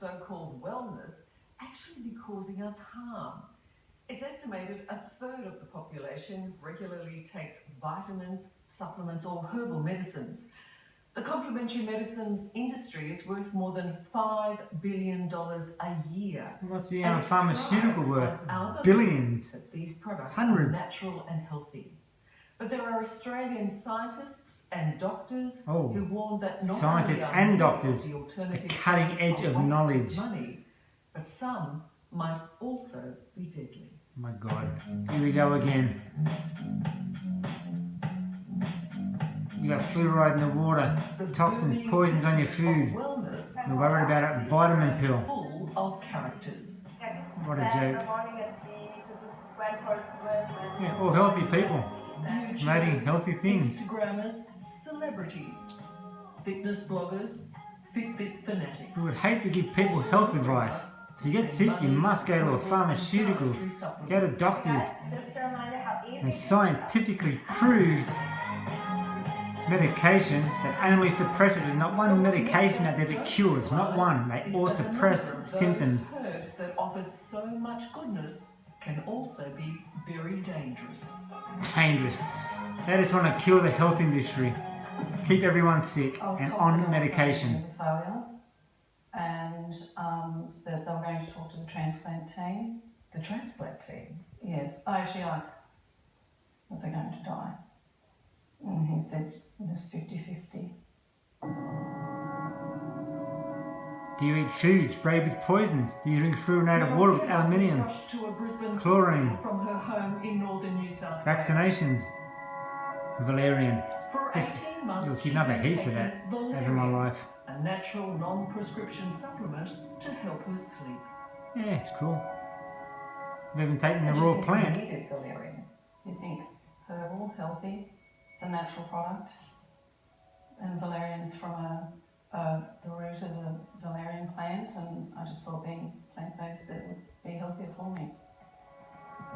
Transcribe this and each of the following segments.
so-called wellness actually be causing us harm. It's estimated a third of the population regularly takes vitamins, supplements, or herbal medicines. The complementary medicines industry is worth more than $5 billion a year. What's the pharmaceutical worth? Billions. That these products Hundreds. are natural and healthy. But there are Australian scientists and doctors Oh, who warn that not scientists only are and many doctors, of the alternative the cutting drugs edge a of waste knowledge. money, but some might also be deadly. Oh my God, here we go again. You got fluoride in the water, toxins, poisons on your food. You're worried about a vitamin pill. Full of characters. What a joke. Yeah, all healthy people, promoting healthy things. Instagrammers, celebrities, fitness bloggers, Fitbit fanatics. We would hate to give people health advice. If you get sick, you must go to a pharmaceuticals, go to doctors, and scientifically proved medication that only suppresses. There's not one medication out there that cures, not one. They all suppress symptoms. Herbs that offer so much goodness can also be very dangerous. Dangerous. They just want to kill the health industry, keep everyone sick and on medication. And that they were going to talk to the transplant team. The transplant team? Yes, I actually asked, was I going to die? And he said it was 50-50. Do you eat food sprayed with poisons? Do you drink fluorinated water with aluminium, chlorine, from her home in northern New South Wales. vaccinations, valerian? For Yes, 18 months, you'll keep up a heaps of that over my life. A natural non-prescription supplement to help her sleep. Yeah, it's cool. I've even taken the raw plant. Needed valerian. You think herbal, healthy, it's a natural product, and valerian's from the root of the valerian plant, and I just thought being plant-based it would be healthier for me.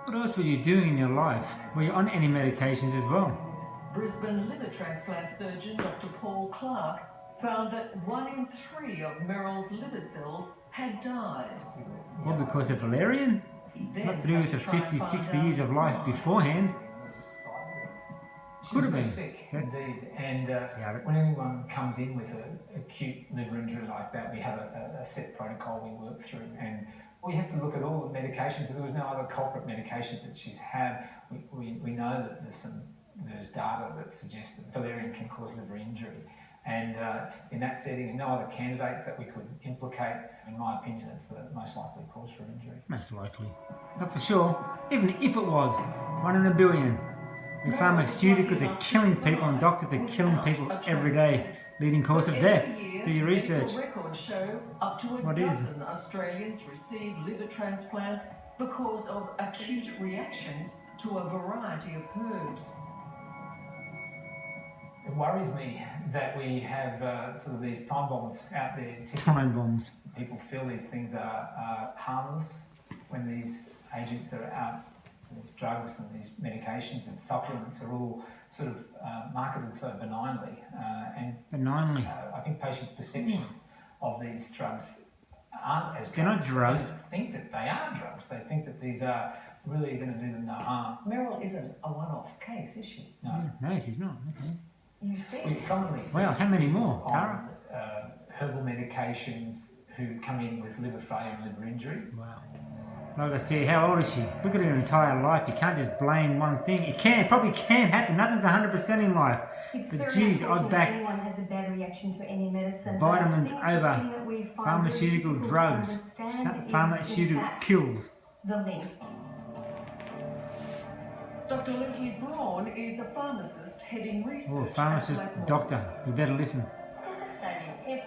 What else were you doing in your life? Were you on any medications as well? Brisbane liver transplant surgeon Dr. Paul Clark found that 1 in 3 of Meryl's liver cells had died. Well, because of valerian? Not to do with the 50, 60 years of life beforehand. Could have been. Sick, indeed. And when anyone comes in with an acute liver injury like that, we have a set protocol we work through, and we have to look at all the medications. If there was no other culprit medications that she's had, we know that there's data that suggests that valerian can cause liver injury. And in that setting, no other candidates that we could implicate. In my opinion, it's the most likely cause for injury. Most likely. Not for sure. Even if it was, 1 in a billion. And pharmaceuticals are killing people and doctors are killing people every day, leading cause of death. Do your research. Records show up to a dozen Australians receive liver transplants because of acute reactions to a variety of herbs. It worries me that we have sort of these time bombs out there. Time bombs. People feel these things are harmless when these agents are out. These drugs and these medications and supplements are all sort of marketed so benignly. Benignly. I think patients' perceptions of these drugs aren't as drugs. They're not drugs. They think that they are drugs. They think that these are really going to do them no harm. Meryl isn't a one-off case, is she? No. No, she's not. Okay. You see, We commonly see Wow, how many more, Tara? herbal medications who come in with liver failure and liver injury. Wow. Like I said, how old is she? Look at her entire life. You can't just blame one thing. It probably can happen. Nothing's 100% in life. But geez, I'd back anyone has a bad reaction to any medicine. vitamins over pharmaceutical drugs. Pharmaceutical kills. The link. Dr. Leslie Braun is a pharmacist heading research. Oh, pharmacist, at doctor. You better listen. It's devastating. It's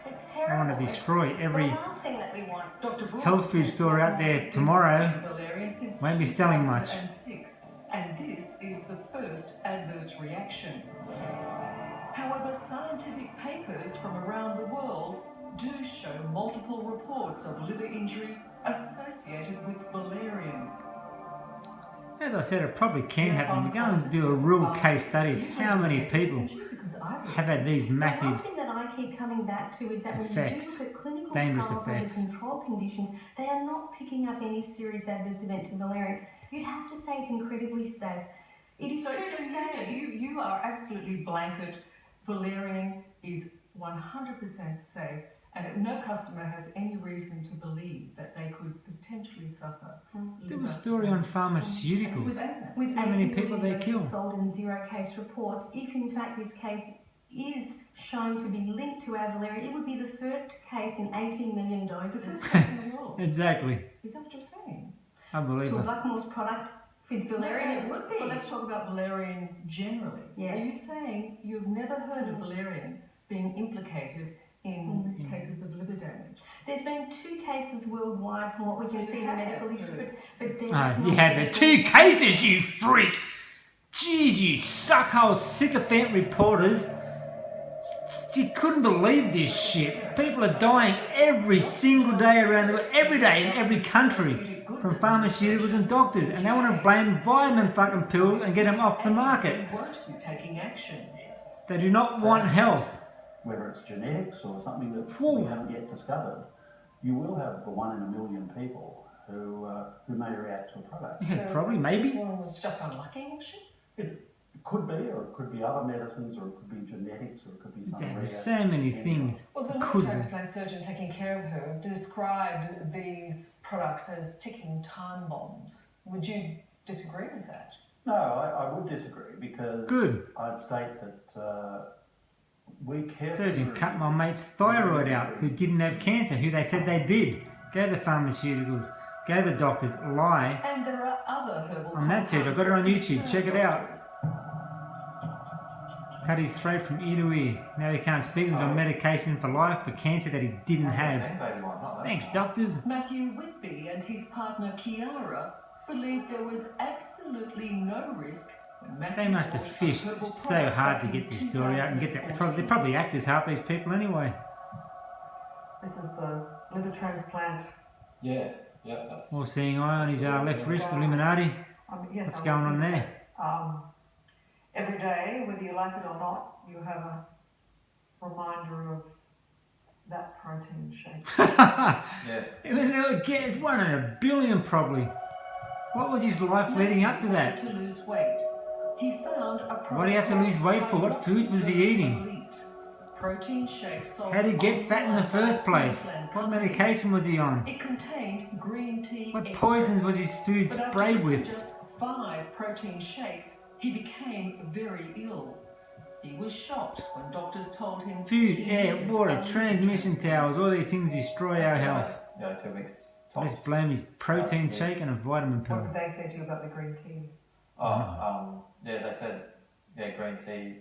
I terrible. want to destroy every the last thing that we want. Dr. Braun health food store out there tomorrow. Won't be selling much. And this is the first adverse reaction. However, scientific papers from around the world do show multiple reports of liver injury associated with valerian. As I said, it probably can happen. You go and do a real case study of how many people have had these massive keep coming back to is that when you do Effects. look at clinical Dangerous trials effects. under control conditions, they are not picking up any serious adverse event to valerian. You'd have to say it's incredibly safe. It is So true to say. you are absolutely blanket. Valerian is 100% safe, and no customer has any reason to believe that they could potentially suffer. Do a story on pharmaceuticals. With So many 80 people they million kill. doses sold in zero case reports, if in fact this case is shown to be linked to our valerian, it would be the first case in 18 million The doses first case in the world. Exactly. Is that what you're saying? to Unbelievable. Blackmore's product with valerian. It would be. But let's talk about valerian generally. Yes. Are you saying you've never heard of valerian being implicated in cases of liver damage? There's been 2 cases worldwide from what we So can you see in the have medical heard. literature, but there's You not had been the 2 cases, you freak! Jeez, you suckhole sycophant reporters. You couldn't believe this shit. People are dying every single day around the world, every day in every country, from pharmaceuticals and doctors, and they want to blame vitamin fucking pills and get them off the market. You won't be taking action. They do not want health. Whether it's genetics or something that Whew. we haven't yet discovered, you will have the 1 in a million people who may react to a product. Yeah, probably, maybe. This woman was just unlucky, was she? It could be, or it could be other medicines, or it could be genetics, or it could be some rare. There's so many things. Well, the It liver could be. transplant surgeon taking care of her described these products as ticking time bombs. Would you disagree with that? No, I would disagree, because Good. I'd state that we carefully Surgeon cut my mate's thyroid out, who didn't have cancer, who they said they did. Go to the pharmaceuticals, go to the doctors, lie. And there are other herbal On that search, I've got it on YouTube, check it out. Cut his throat from ear to ear. Now he can't speak, he's on medication for life for cancer that he didn't have. Thanks, doctors. Matthew Whitby and his partner Kiara believed there was absolutely no risk when Matthew They must have bought a fished herbal so product hard to back in get this story out and get that. They're 2014. probably actors, half these people anyway. This is the liver transplant. Yeah, that's... All seeing eye on his left wrist, Illuminati. Yes, What's going on there? Every day, whether you like it or not, you have a reminder of that protein shake. Yeah. I mean, it's 1 in a billion probably. What was his life leading up to that? To lose weight, he found a Why do you have to lose weight for? What food was he eating? Protein shakes. How did he get fat in the first place? What medication was he on? It contained green tea. What extract. poisons was his food But after sprayed taking with? just 5 protein shakes, he became very ill. He was shocked when doctors told him Food, he air, needed water, a liver transmission transplant. towers, all these things destroy our health. Yeah, 2 weeks. Let's blame his protein shake and a vitamin What pill. did they say to you about the green tea? Yeah, they said, green tea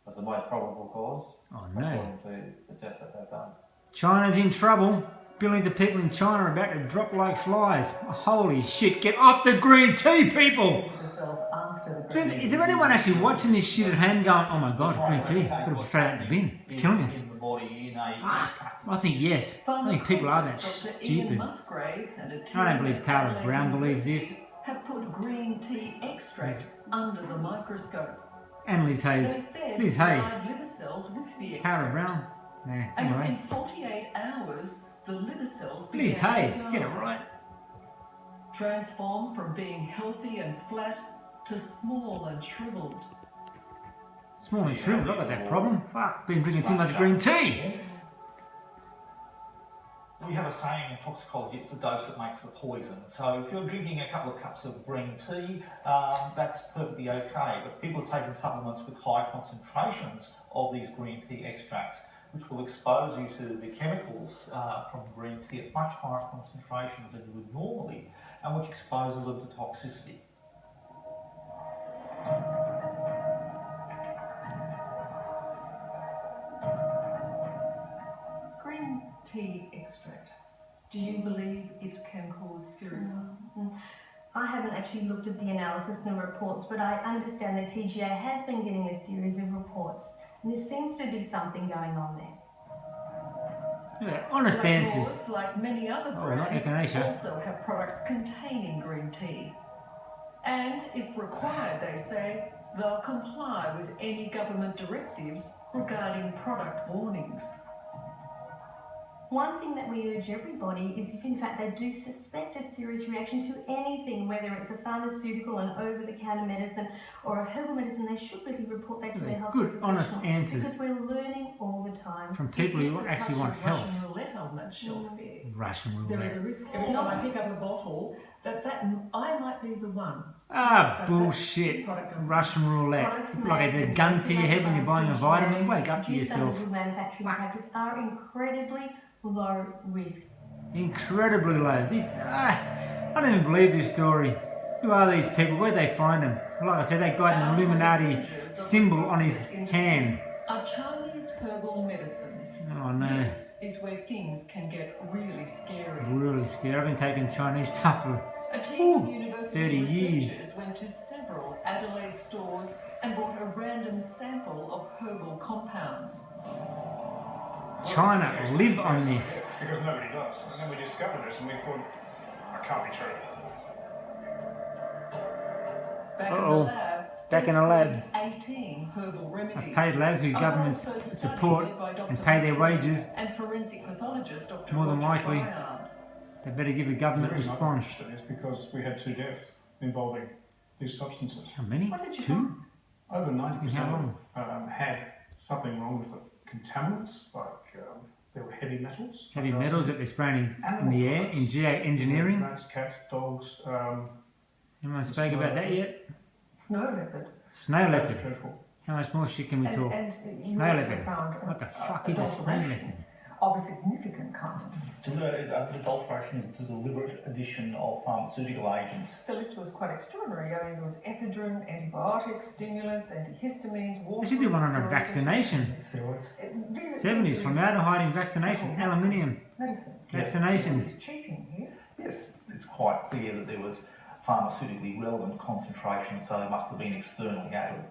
was the most probable cause, Oh no. according to the tests that they've done. China's in trouble. Billions of people in China are about to drop like flies. Holy shit, get off the green tea, people! The cells after the green Is there anyone actually watching this shit at home going, oh my god, green tea, gotta throw that in the bin, it's killing us? In the body, I think yes. I think people are that stupid. I don't believe Tara Brown believes this. Have put green tea extract under the microscope. And Liz Hayes. They fed Liz Hay. live liver cells with the Tara extract. Brown. Yeah, And anyway. within 48 hours, the liver cells Liz began Hayes, to get it die. right. Transformed from being healthy and flat to small and shriveled. Small and shriveled, I've got that problem. Fuck, been drinking too much green tea. We have a saying in toxicology, it's the dose that makes the poison. So if you're drinking a couple of cups of green tea, that's perfectly okay. But people are taking supplements with high concentrations of these green tea extracts, which will expose you to the chemicals from green tea at much higher concentrations than you would normally, and which exposes them to toxicity. Green tea extract. Do you believe it can cause serious harm? I haven't actually looked at the analysis and the reports, but I understand that TGA has been getting a series of reports, and there seems to be something going on there. Yeah, honest answers. Blackmores, like many other Oh, not brands, euthanasia. also have products containing green tea. And if required, they say, They'll comply with any government directives regarding product warnings. One thing that we urge everybody is if in fact they do suspect a serious reaction to anything, whether it's a pharmaceutical, an over-the-counter medicine or a herbal medicine, they should really report that to their health Good, honest answers because we're learning all the time. from people who actually want health. Russian roulette on that shelf. Russian There is roulette. a risk every time I pick up a bottle that I might be the one. Ah, bullshit. Russian roulette. Like a gun to your head when you're buying a vitamin. Wake up to yourself. Manufacturing practice are incredibly low risk. Incredibly low. I don't even believe this story. Who are these people? Where'd they find them? Like I said, that guy had an Illuminati symbol on his hand. Are Chinese herbal medicines. Oh no. This is where things can get really scary. Really scary. I've been taking Chinese stuff for A team of university 30 years. researchers went to several Adelaide stores and bought a random sample of herbal compounds. China live on this. Because nobody does. And then we discovered this and we thought, that can't be true. Back in the lab, Back in the lab. 18 herbal remedies. A paid lab who governments support and pay their wages. And forensic pathologist Dr. More than Roger likely. Bayard. They better give a government The reason I'm response. interested is because we had 2 deaths involving these substances. How many? What did you 2? Over 90% In how long? of them had something wrong with the contaminants, like there were heavy metals. Heavy metals that they're spraying in the air in geoengineering. Rats, cats, dogs. Anyone spoke about that yet? Snow leopard. Snow That's leopard. dreadful. How much more shit can we talk? And you Snow also leopard. found What the fuck is a snow adulteration leopard? of a significant kind. Adulteration is the deliberate addition of pharmaceutical agents. The list was quite extraordinary. I mean, there was ephedrine, antibiotics, stimulants, antihistamines, They should do one on a vaccination. Steroids. 70s, formaldehyde in vaccinations, aluminium Medicine. vaccinations. Is cheating here. Yes, it's quite clear that there was pharmaceutically relevant concentration, so it must have been externally added.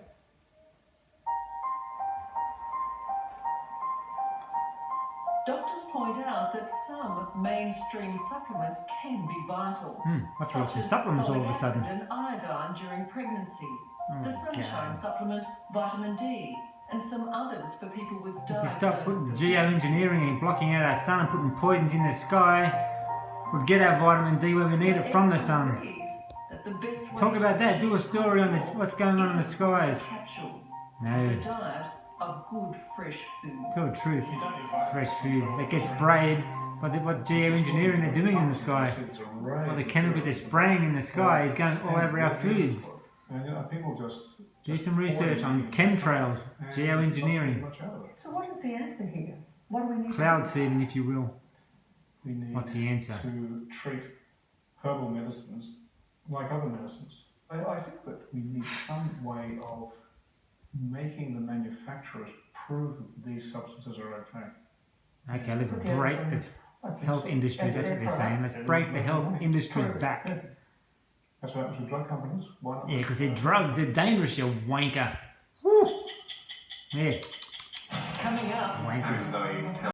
Doctors point out that some mainstream supplements can be vital. What's wrong such with as supplements all of a folic sudden? acid and iodine during pregnancy, Oh the my sunshine God. supplement, vitamin D, and some others for people with If we diagnosed stop putting deficiencies. geoengineering and blocking out our sun and putting poisons in the sky, we'll get our vitamin D where we need it from the sun. Everyone agrees that the best way Talk to about that. Do a achieve story on health what's going on in the is a skies. capsule, No, the diet of good fresh food. tell the truth. You don't need vitamins. Fresh food that gets sprayed by what geoengineering they're doing in the sky. All the chemicals they're spraying in the sky is going all over our foods. And people just Do some research on chemtrails, geoengineering, So what is the answer here? What do we need cloud to do? seeding, if you will. We need What's the answer? to treat herbal medicines like other medicines. I think that we need some way of making the manufacturers prove that these substances are okay. Okay, let's Okay, break so the I think health so. industry, that's what they're saying. Let's break the health industry's back. That's what happens with drug companies. Why not? Yeah, because they're drugs, they're dangerous, you wanker. Woo! Yeah, Coming up. wankers.